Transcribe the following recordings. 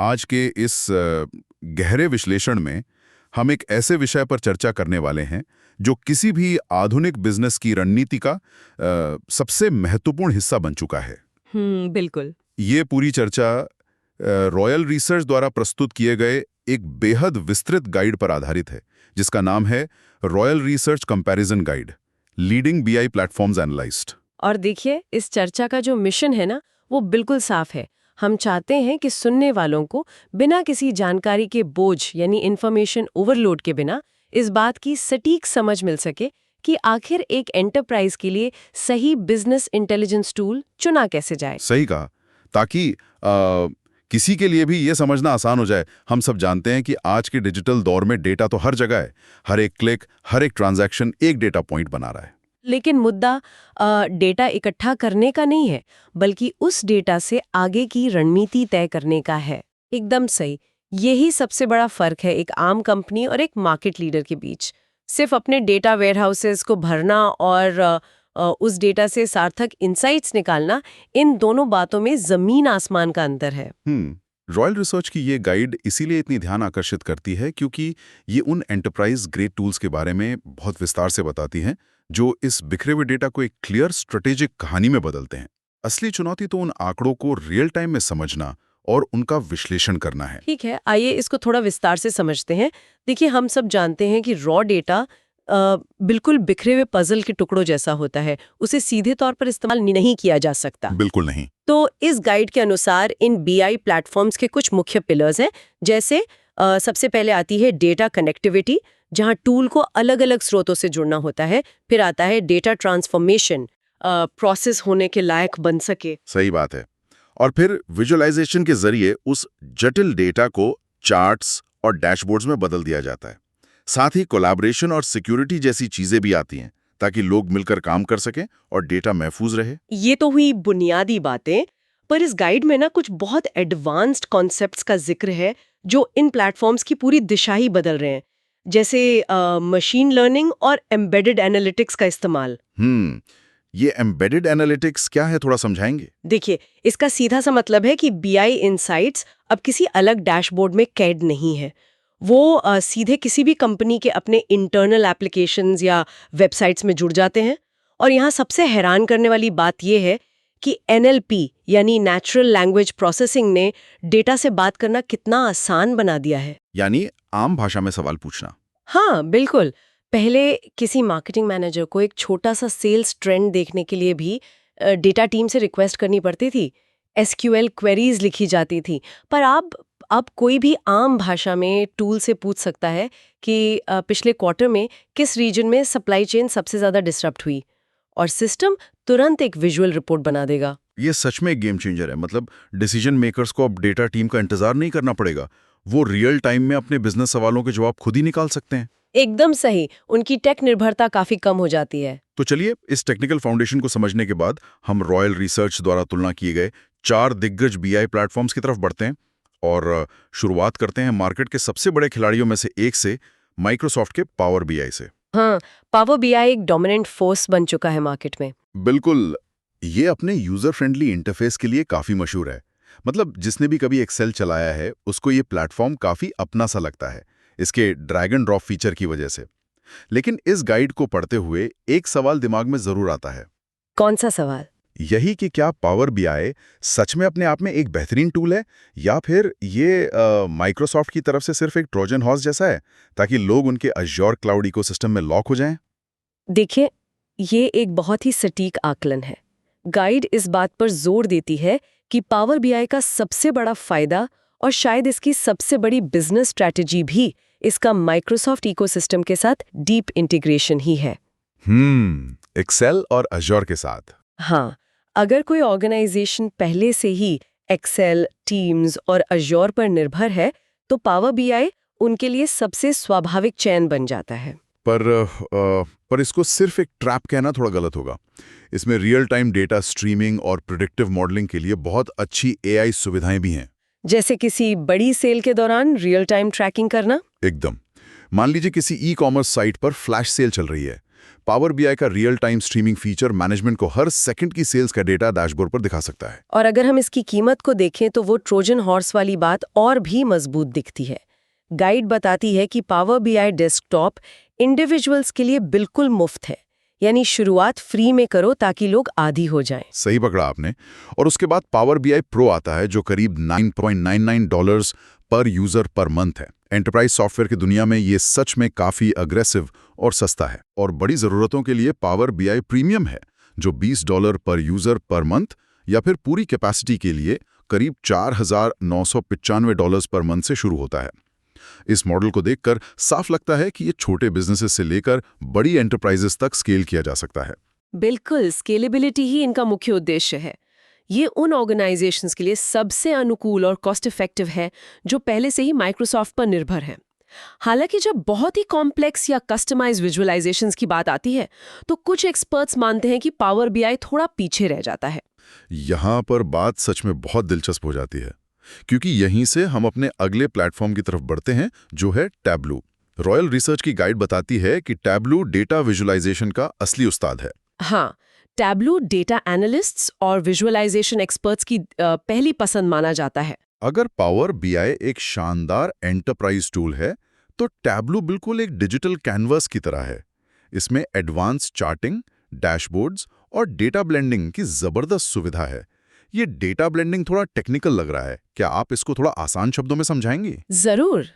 आज के इस गहरे विश्लेषण में हम एक ऐसे विषय पर चर्चा करने वाले हैं जो किसी भी आधुनिक बिजनेस की रणनीति का सबसे महत्वपूर्ण हिस्सा बन चुका है। बिल्कुल। ये पूरी चर्चा रॉयल रिसर्च द्वारा प्रस्तुत किए गए एक बेहद विस्तृत गाइड पर आधारित है, जिसका नाम है royal research comparison guide, leading BI platforms analysed. और देखिए, इस चर्चा का जो मिशन है ना, वो बिल्कुल साफ है। हम चाहते हैं कि सुनने वालों को बिना किसी जानकारी के बोझ यानी इन्फॉर्मेशन ओवरलोड के बिना इस बात की सटीक समझ मिल सके कि आखिर एक एंटरप्राइज के लिए सही बिजनेस इंटेलिजेंस टूल चुना कैसे जाए। सही कहा, ताकि किसी के लिए भी ये समझना आसान हो जाए। हम सब जानते हैं कि आज के डिजिटल दौर में डेटा तो हर जगह है, हर एक क्लिक, हर एक ट्रांजैक्शन एक डेटा पॉइंट बना रहा है। लेकिन मुद्दा डेटा इकट्ठा करने का नहीं है, बल्कि उस डेटा से आगे की रणनीति तय करने का है। एकदम सही। यही सबसे बड़ा फर्क है एक आम कंपनी और एक मार्केट लीडर के बीच। सिर्फ अपने डेटा वेयरहाउसेस को भरना और उस डेटा से सार्थक इंसाइट्स निकालना, इन दोनों बातों में जमीन आसमान का अंतर है। रॉयल रिसर्च की ये गाइड इसीलिए इतनी ध्यान आकर्षित करती है क्योंकि ये उन एंटरप्राइज ग्रेड टूल्स के बारे में बहुत विस्तार से बताती हैं जो इस बिखरे हुए डेटा को एक क्लियर स्ट्रेटेजिक कहानी में बदलते हैं। असली चुनौती तो उन आंकड़ों को रियल टाइम में समझना और उनका विश्लेषण करना है। ठीक है, आइए इसको थोड़ा विस्तार से समझते हैं। देखिए, हम सब जानते हैं कि रॉ डेटा बिल्कुल बिखरे हुए पजल के टुकड़ों जैसा होता है, उसे सीधे तौर पर इस्तेमाल नहीं किया जा सकता। बिल्कुल नहीं। तो इस गाइड के अनुसार इन बीआई प्लेटफॉर्म्स के कुछ मुख्य पिलर्स हैं। जैसे सबसे पहले आती है डेटा कनेक्टिविटी, जहां टूल को अलग अलग स्रोतों से जुड़ना होता है। फिर आता है डेटा ट्रांसफॉर्मेशन, प्रोसेस होने के लायक बन सके। सही बात है। और फिर विजुअलाइजेशन के जरिए उस जटिल डेटा को चार्ट्स और डैशबोर्ड्स में बदल दिया जाता है। साथ ही कोलैबोरेशन और सिक्योरिटी जैसी चीजें भी आती हैं ताकि लोग मिलकर काम कर सकें और डेटा महफूज रहे। ये तो हुई बुनियादी बातें, पर इस गाइड में ना कुछ बहुत एडवांस्ड कॉन्सेप्ट्स का जिक्र है जो इन प्लेटफॉर्म्स की पूरी दिशा ही बदल रहे हैं। जैसे मशीन लर्निंग और एम्बेडेड एनालिटिक्स का इस्तेमाल। ये एम्बेडेड एनालिटिक्स क्या है, थोड़ा समझाएंगे? देखिए, इसका सीधा सा मतलब है कि बीआई इनसाइट्स अब किसी अलग डैशबोर्ड में कैद नहीं है। वो सीधे किसी भी कंपनी के अपने इंटरनल एप्लीकेशंस या वेबसाइट्स में जुड़ जाते हैं। और यहाँ सबसे हैरान करने वाली बात यह है कि एनएलपी यानी नेचुरल लैंग्वेज प्रोसेसिंग ने डेटा से बात करना कितना आसान बना दिया है। यानी आम भाषा में सवाल पूछना। हाँ, बिल्कुल। पहले किसी मार्केटिंग मैनेजर को एक छोटा सा सेल्स ट्रेंड देखने के लिए भी डेटा टीम से रिक्वेस्ट करनी पड़ती थी, एसक्यूएल क्वेरीज लिखी जाती थी। पर अब कोई भी आम भाषा में टूल से पूछ सकता है कि पिछले क्वार्टर में किस रीजन में सप्लाई चेन सबसे ज़्यादा डिसरप्ट हुई, और सिस्टम तुरंत एक विजुअल रिपोर्ट बना देगा। ये सच में एक गेम चेंजर है। मतलब डिसीजन मेकर्स को अब डेटा टीम का इंतजार नहीं करना पड़ेगा, वो रियल टाइम में अपने बिजनेस सवालों के जवाब खुद ही निकाल सकते हैं। एकदम सही। उनकी टेक निर्भरता काफी कम हो जाती है। तो चलिए, इस टेक्निकल फाउंडेशन को समझने के बाद हम रॉयल रिसर्च द्वारा तुलना किए गए 4 दिग्गज बीआई प्लेटफॉर्म्स की तरफ बढ़ते हैं और शुरुआत करते हैं मार्केट के सबसे बड़े खिलाड़ियों में से एक से, माइक्रोसॉफ्ट के पावर बीआई से। हाँ, पावर बीआई एक डोमिनेंट फोर्स बन चुका है मार्केट में। बिल्कुल। ये अपने यूजर फ्रेंडली इंटरफेस के लिए काफी मशहूर है। मतलब जिसने भी कभी एक्सेल चलाया है उसको ये प्लेटफॉर्म काफी अपना सा लगता है, इसके ड्रैग एंड ड्रॉप फीचर की वजह से। लेकिन इस गाइड को पढ़ते हुए एक सवाल दिमाग में जरूर आता है। कौन सा सवाल? यही कि क्या पावर बीआई सच में अपने आप में एक बेहतरीन टूल है, या फिर ये माइक्रोसॉफ्ट की तरफ से सिर्फ एक ट्रोजन हॉर्स जैसा है ताकि लोग उनके अज़्योर क्लाउड इकोसिस्टम में लॉक हो जाएं? देखिए, ये एक बहुत ही सटीक आकलन है। गाइड इस बात पर जोर देती है कि पावर बीआई का सबसे बड़ा फायदा और शायद इसकी सबसे बड़ी बिजनेस स्ट्रैटेजी भी इसका माइक्रोसॉफ्ट इकोसिस्टम के साथ डीप इंटीग्रेशन ही है। एक्सेल और अज़्योर के साथ। हाँ, अगर कोई ऑर्गेनाइजेशन पहले से ही एक्सेल, टीम्स और अज़्योर पर निर्भर है, तो पावर बीआई उनके लिए सबसे स्वाभाविक चयन बन जाता है। पर इसको सिर्फ एक ट्रैप कहना थोड़ा गलत होगा। इसमें रियल टाइम डेटा स्ट्रीमिंग और प्रेडिक्टिव मॉडलिंग के लिए बहुत अच्छी एआई सुविधाएं भी हैं। जैसे किसी बड़ी सेल के दौरान रियल टाइम ट्रैकिंग करना। एकदम। मान लीजिए किसी ई कॉमर्स साइट पर फ्लैश सेल चल रही है, पावर बीआई का real time streaming feature management को हर सेकंड की सेल्स का डेटा डैशबोर्ड पर दिखा सकता है। और अगर हम इसकी कीमत को देखें तो वो ट्रोजन हॉर्स वाली बात और भी मजबूत दिखती है। गाइड बताती है कि पावर बीआई डेस्कटॉप इंडिविजुअल्स के लिए बिल्कुल मुफ्त है, यानी शुरुआत फ्री में करो ताकि लोग आदी हो जाएं। सही पकड़ा आपने। और उसके बाद पावर बीआई प्रो आता है जो करीब $9.99 पर यूजर पर मंथ है। एंटरप्राइज सॉफ्टवेयर की दुनिया में ये सच में काफी अग्रेसिव और सस्ता है। और बड़ी जरूरतों के लिए पावर बीआई प्रीमियम है जो $20 पर यूजर पर मंथ या फिर पूरी कैपेसिटी के लिए करीब $4,995 पर मंथ से शुरू होता है। इस मॉडल को देखकर साफ लगता है कि ये छोटे बिजनेसेस से लेकर बड़ी एंटरप्राइजेस तक स्केल किया जा सकता है। बिल्कुल, स्केलेबिलिटी ही इनका मुख्य उद्देश्य है। ये उन ऑर्गेनाइजेशंस के लिए सबसे अनुकूल और कॉस्ट इफेक्टिव है जो पहले से ही माइक्रोसॉफ्ट पर निर्भर हैं। हालांकि जब बहुत ही कॉम्प्लेक्स या कस्टमाइज विजुअलाइजेशंस की बात आती है तो कुछ एक्सपर्ट्स मानते हैं कि पावर बीआई थोड़ा पीछे रह जाता है। यहाँ पर बात सच में बहुत दिलचस्प हो जाती है, क्योंकि यहीं से हम अपने अगले प्लेटफॉर्म की तरफ बढ़ते हैं जो है टैब्लू। रॉयल रिसर्च की गाइड बताती है कि टैब्लू डेटा विजुअलाइजेशन का असली उस्ताद है। हाँ, टैब्लू डेटा एनालिस्ट्स और विजुअलाइजेशन एक्सपर्ट्स की पहली पसंद माना जाता है। अगर पावर बीआई एक शानदार एंटरप्राइज टूल है तो टैब्लू बिल्कुल एक डिजिटल कैनवस की तरह है। इसमें एडवांस चार्टिंग, डैशबोर्ड्स और डेटा ब्लेंडिंग की जबरदस्त सुविधा है। ये डेटा ब्लेंडिंग थोड़ा टेक्निकल लग रहा है, क्या आप इसको थोड़ा आसान शब्दों में समझाएंगी? जरूर।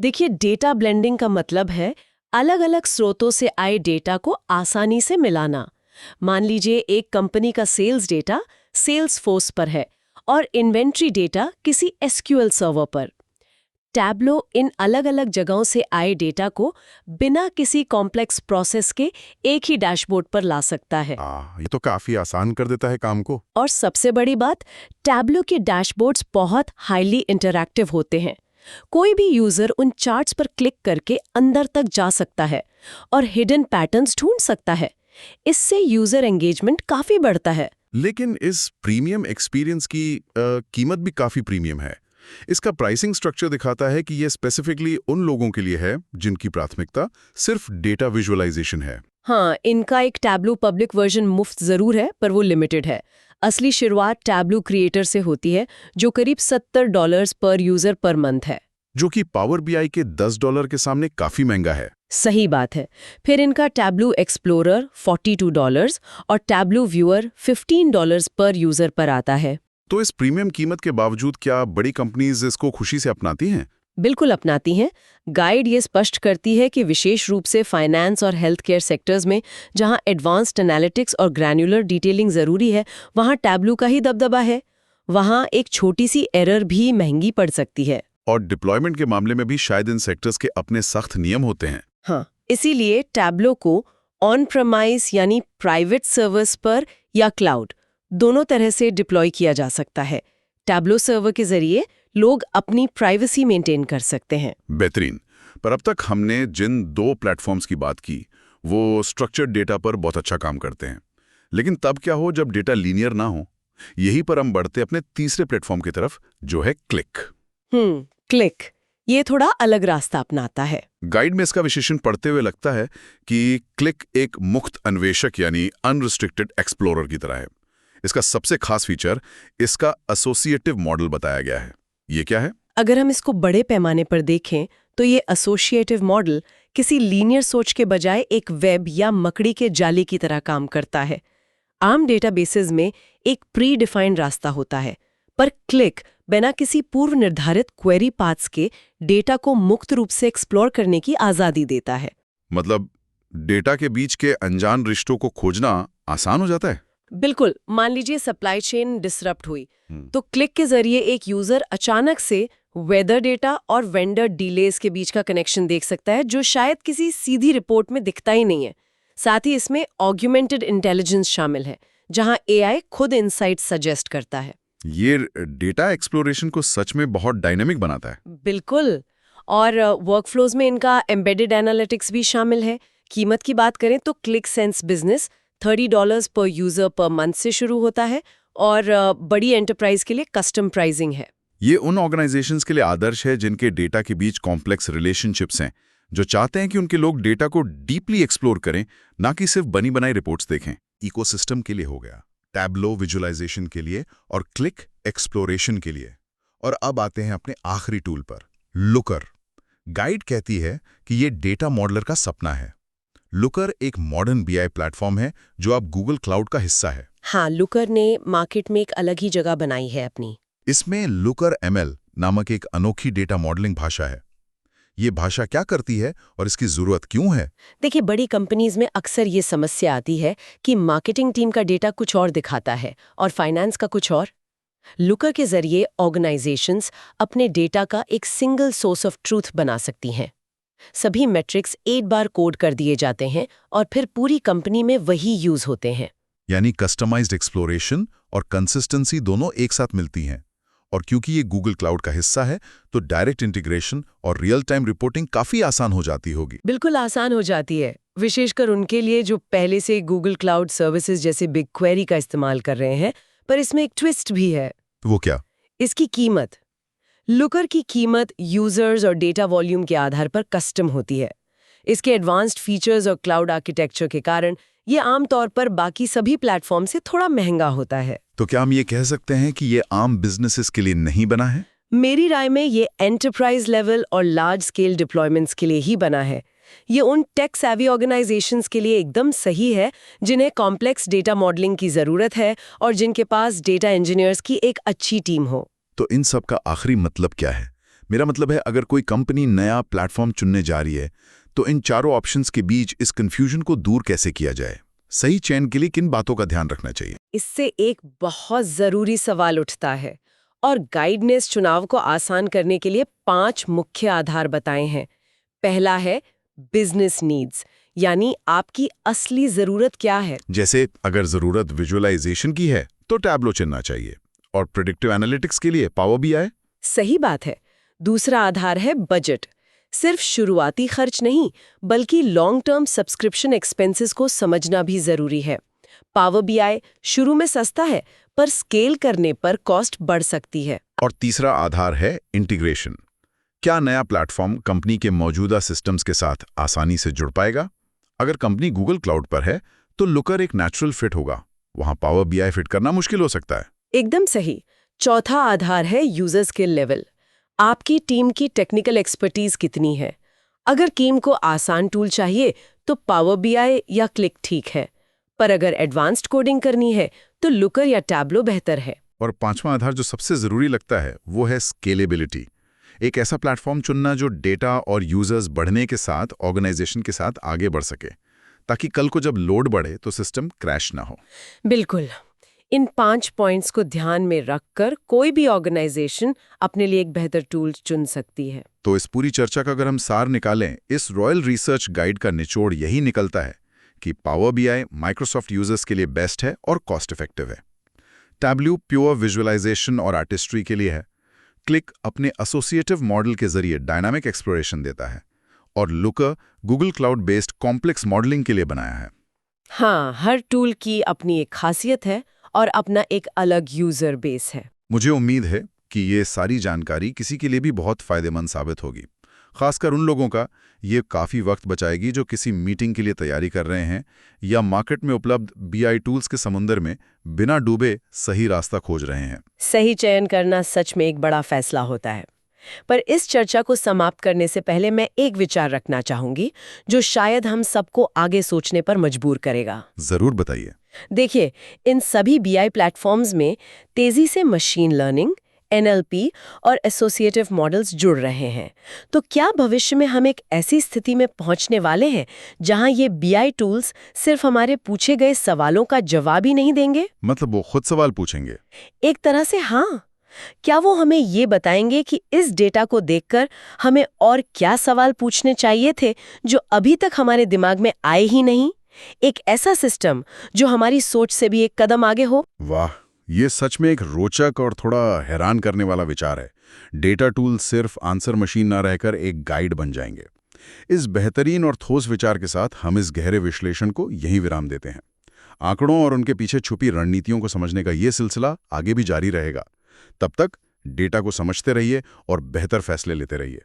देखिए, डेटा ब्लेंडिंग का मतलब है अलग-अलग स्रोतों से आए डेटा को आसानी से मिलाना। मान लीजिए एक कंपनी का सेल्स डेटा सेल्स फोर्स पर है और इन्वेंट्री डेटा किसी एसक्यूएल सर्वर पर। टैब्लो इन अलग-अलग जगहों से आए डेटा को बिना किसी कॉम्प्लेक्स प्रोसेस के एक ही डैशबोर्ड पर ला सकता है। ये तो काफी आसान कर देता है काम को। और सबसे बड़ी बात, टैब्लो के डैशबोर्ड्स बहुत हाईली इंटरैक्टिव होते हैं। कोई भी यूजर उन चार्ट्स पर क्लिक करके अंदर तक जा सकता है और हिडन पैटर्न्स ढूंढ सकता है। इससे यूजर एंगेजमेंट काफी बढ़ता है। लेकिन इस प्रीमियम एक्सपीरियंस की कीमत भी काफी प्रीमियम है। इसका प्राइसिंग स्ट्रक्चर दिखाता है कि ये स्पेसिफिकली उन लोगों के लिए है जिनकी प्राथमिकता सिर्फ डेटा विजुअलाइजेशन है। हाँ, इनका एक टैब्लू पब्लिक वर्जन मुफ्त जरूर है, पर वो लिमिटेड है। असली शुरुआत टैब्लू क्रिएटर से होती है जो करीब $70 पर यूजर पर मंथ है, जो कि पावर बीआई के $10 के सामने काफी महंगा है। सही बात है। फिर इनका टैब्लू एक्सप्लोरर $42 और टैब्लू व्यूअर $15 पर यूजर पर आता है। तो इस प्रीमियम कीमत के बावजूद क्या बड़ी कंपनीज इसको खुशी से अपनाती हैं? बिल्कुल अपनाती हैं। गाइड ये स्पष्ट करती है कि विशेष रूप से फाइनेंस और हेल्थ केयर सेक्टर्स में जहां एडवांस्ड एनालिटिक्स और ग्रैन्युलर डिटेलिंग जरूरी है, वहां टैब्लू का ही दबदबा है। वहां एक छोटी सी एरर भी महंगी पड़ सकती है। और डिप्लॉयमेंट के मामले में भी शायद इन सेक्टर्स के अपने सख्त नियम होते हैं। हाँ, इसीलिए टैब्लो को ऑन प्रमाइस यानी प्राइवेट सर्वर्स पर या क्लाउड दोनों तरह से डिप्लॉय किया जा सकता है। टैब्लो सर्वर के जरिए लोग अपनी प्राइवेसी मेंटेन कर सकते हैं। बेहतरीन। पर अब तक हमने जिन दो प्लेटफॉर्म्स की बात की वो स्ट्रक्चर्ड डेटा पर बहुत अच्छा काम करते हैं। लेकिन तब क्या हो जब डेटा लीनियर ना हो? यहीं पर हम बढ़ते अपने तीसरे प्लेटफॉर्म की तरफ जो है क्लिक। क्लिक ये थोड़ा अलग रास्ता अपनाता है। गाइड में इसका विशेषण पढ़ते हुए लगता है कि क्लिक एक मुक्त अन्वेषक यानी अनरिस्ट्रिक्टेड एक्सप्लोरर की तरह है। इसका सबसे खास फीचर इसका एसोसिएटिव मॉडल बताया गया है। ये क्या है? अगर हम इसको बड़े पैमाने पर देखें तो ये एसोसिएटिव मॉडल किसी लीनियर सोच के बजाय एक वेब या मकड़ी के जाली की तरह काम करता है। आम डेटाबेसेस में एक प्री डिफाइंड रास्ता होता है, पर क्लिक बिना किसी पूर्व निर्धारित क्वेरी पाथ्स के डेटा को मुक्त रूप से एक्सप्लोर करने की आजादी देता है। मतलब डेटा के बीच के अनजान रिश्तों को खोजना आसान हो जाता है। बिल्कुल। मान लीजिए सप्लाई चेन डिसरप्ट हुई तो क्लिक के जरिए एक यूजर अचानक से वेदर डेटा और वेंडर डिलेज के बीच का कनेक्शन देख सकता है, जो शायद किसी सीधी रिपोर्ट में दिखता ही नहीं है। साथ ही इसमें ऑग्यूमेंटेड इंटेलिजेंस शामिल है, जहां एआई खुद इनसाइट सजेस्ट करता है। ये डेटा एक्सप्लोरेशन को सच में बहुत डायनेमिक बनाता है। बिल्कुल। और वर्कफ्लोज में इनका एम्बेडेड एनालिटिक्स भी शामिल है। कीमत की बात करें तो क्लिक सेंस बिजनेस $30 पर यूजर पर मंथ से शुरू होता है और बड़ी एंटरप्राइज के लिए कस्टम प्राइसिंग है। ये उन ऑर्गेनाइजेशंस के लिए आदर्श है जिनके डेटा के बीच कॉम्प्लेक्स रिलेशनशिप्स हैं, जो चाहते हैं कि उनके लोग डेटा को डीपली एक्सप्लोर करें, ना कि सिर्फ बनी बनाई रिपोर्ट्स देखें। इकोसिस्टम के लिए हो गया, टैब्लो विजुअलाइजेशन के लिए और क्लिक एक्सप्लोरेशन के लिए। और अब आते हैं अपने आखिरी टूल पर, लुकर। गाइड कहती है कि ये डेटा मॉडलर का सपना है। लुकर एक मॉडर्न बीआई प्लेटफॉर्म है जो अब गूगल क्लाउड का हिस्सा है। हाँ, लुकर ने मार्केट में एक अलग ही जगह बनाई है अपनी। इसमें लुकर ML नामक एक अनोखी डेटा मॉडलिंग भाषा है। ये भाषा क्या करती है और इसकी जरूरत क्यों है? देखिए, बड़ी कंपनीज में अक्सर ये समस्या आती है कि मार्केटिंग टीम का डेटा कुछ और दिखाता है और फाइनेंस का कुछ और। लुकर के जरिए ऑर्गेनाइजेशंस अपने डेटा का एक सिंगल सोर्स ऑफ ट्रूथ बना सकती हैं। सभी मैट्रिक्स एक बार कोड कर दिए जाते हैं और फिर पूरी कंपनी में वही यूज होते हैं। यानी कस्टमाइज्ड एक्सप्लोरेशन और कंसिस्टेंसी दोनों एक साथ मिलती हैं। और क्योंकि ये गूगल क्लाउड का हिस्सा है, तो डायरेक्ट इंटीग्रेशन और रियल टाइम रिपोर्टिंग काफी आसान हो जाती होगी। बिल्कुल आसान हो जाती है, विशेषकर उनके लिए जो पहले से गूगल क्लाउड सर्विसेज जैसे बिग क्वेरी का इस्तेमाल कर रहे हैं। पर इसमें एक ट्विस्ट भी है। तो वो क्या? इसकी कीमत। लुकर की कीमत यूजर्स और डेटा वॉल्यूम के आधार पर कस्टम होती है। इसके एडवांस्ड फीचर्स और क्लाउड आर्किटेक्चर के कारण ये आमतौर पर बाकी सभी प्लेटफॉर्म से थोड़ा महंगा होता है। तो क्या हम ये कह सकते हैं कि ये आम बिजनेसेस के लिए नहीं बना है? मेरी राय में ये एंटरप्राइज लेवल और लार्ज स्केल डिप्लॉयमेंट्स के लिए ही बना है। ये उन टेक सैवी ऑर्गेनाइजेशंस के लिए एकदम सही है जिन्हें कॉम्प्लेक्स डेटा मॉडलिंग की जरूरत है और जिनके पास डेटा इंजीनियर्स की एक अच्छी टीम हो। तो इन सब का आखिरी मतलब क्या है? मेरा मतलब है, अगर कोई कंपनी नया प्लेटफॉर्म चुनने जा रही है, तो इन चारों ऑप्शंस के बीच इस कंफ्यूजन को दूर कैसे किया जाए? सही चयन के लिए किन बातों का ध्यान रखना चाहिए? इससे एक बहुत जरूरी सवाल उठता है और गाइड ने इस चुनाव को आसान करने के लिए 5 मुख्य आधार बताए हैं। पहला है बिजनेस नीड्स, यानी आपकी असली जरूरत क्या है। जैसे अगर जरूरत विजुअलाइजेशन की है तो टैब्लो चुनना चाहिए, और प्रेडिक्टिव एनालिटिक्स के लिए पावर BI। सही बात है। दूसरा आधार है बजट। सिर्फ शुरुआती खर्च नहीं, बल्कि लॉन्ग टर्म सब्सक्रिप्शन एक्सपेंसेस को समझना भी जरूरी है। पावर BI शुरू में सस्ता है, पर स्केल करने पर कॉस्ट बढ़ सकती है। और तीसरा आधार है इंटीग्रेशन। क्या नया प्लेटफॉर्म कंपनी के मौजूदा सिस्टम्स के साथ आसानी से जुड़ पाएगा? अगर कंपनी गूगल क्लाउड पर है, तो लुकर एक नेचुरल फिट होगा। वहां पावर BI फिट करना मुश्किल हो सकता है। एकदम सही। चौथा आधार है यूजर स्किल लेवल। आपकी टीम की टेक्निकल एक्सपर्टीज कितनी है? अगर टीम को आसान टूल चाहिए तो पावर BI या क्लिक ठीक है, पर अगर एडवांस्ड कोडिंग करनी है तो लुकर या टैब्लो बेहतर है। और पांचवा आधार जो सबसे जरूरी लगता है, वो है स्केलेबिलिटी। एक ऐसा प्लेटफॉर्म चुनना जो डेटा और यूजर्स बढ़ने के साथ ऑर्गेनाइजेशन के साथ आगे बढ़ सके, ताकि कल को जब लोड बढ़े तो सिस्टम क्रैश ना हो। बिल्कुल। इन 5 पॉइंट्स को ध्यान में रखकर कोई भी ऑर्गेनाइजेशन अपने लिए एक बेहतर टूल चुन सकती है। तो इस पूरी चर्चा का अगर हम सार निकालें, इस रॉयल रिसर्च गाइड का निचोड़ यही निकलता है कि पावर BI माइक्रोसॉफ्ट यूजर्स के लिए बेस्ट है और कॉस्ट इफेक्टिव है। टैब्लो प्योर विजुअलाइजेशन और आर्टिस्ट्री के लिए है। क्लिक अपने एसोसिएटिव मॉडल के जरिए डायनामिक एक्सप्लोरेशन देता है। और looker Google cloud based complex modelling के लिए बनाया है। हाँ, हर टूल की अपनी एक खासियत है और अपना एक अलग यूजर बेस है। मुझे उम्मीद है कि ये सारी जानकारी किसी के लिए भी बहुत फायदेमंद साबित होगी। खासकर उन लोगों का ये काफ़ी वक्त बचाएगी जो किसी मीटिंग के लिए तैयारी कर रहे हैं या मार्केट में उपलब्ध BI टूल्स के समुंदर में बिना डूबे सही रास्ता खोज रहे हैं। सही चयन करना सच में एक बड़ा फैसला होता है। पर इस चर्चा को समाप्त करने से पहले मैं एक विचार रखना चाहूंगी जो शायद हम सबको आगे सोचने पर मजबूर करेगा। जरूर बताइए। देखिए, इन सभी BI प्लेटफॉर्म्स में तेजी से मशीन लर्निंग, NLP और एसोसिएटिव मॉडल्स जुड़ रहे हैं। तो क्या भविष्य में हम एक ऐसी स्थिति में पहुंचने वाले हैं जहां ये BI टूल्स सिर्फ हमारे पूछे गए सवालों का जवाब ही नहीं देंगे? मतलब वो खुद सवाल पूछेंगे? एक तरह से हाँ। क्या वो हमें ये बताएंगे कि इस डेटा को देखकर हमें और क्या सवाल पूछने चाहिए थे जो अभी तक हमारे दिमाग में आए ही नहीं? एक ऐसा सिस्टम जो हमारी सोच से भी एक कदम आगे हो। वाह, ये सच में एक रोचक और थोड़ा हैरान करने वाला विचार है। डेटा टूल सिर्फ आंसर मशीन ना रहकर एक गाइड बन जाएंगे। इस बेहतरीन और ठोस विचार के साथ हम इस गहरे विश्लेषण को यहीं विराम देते हैं। आंकड़ों और उनके पीछे छुपी रणनीतियों को समझने का ये सिलसिला आगे भी जारी रहेगा। तब तक डेटा को समझते रहिए और बेहतर फैसले लेते रहिए।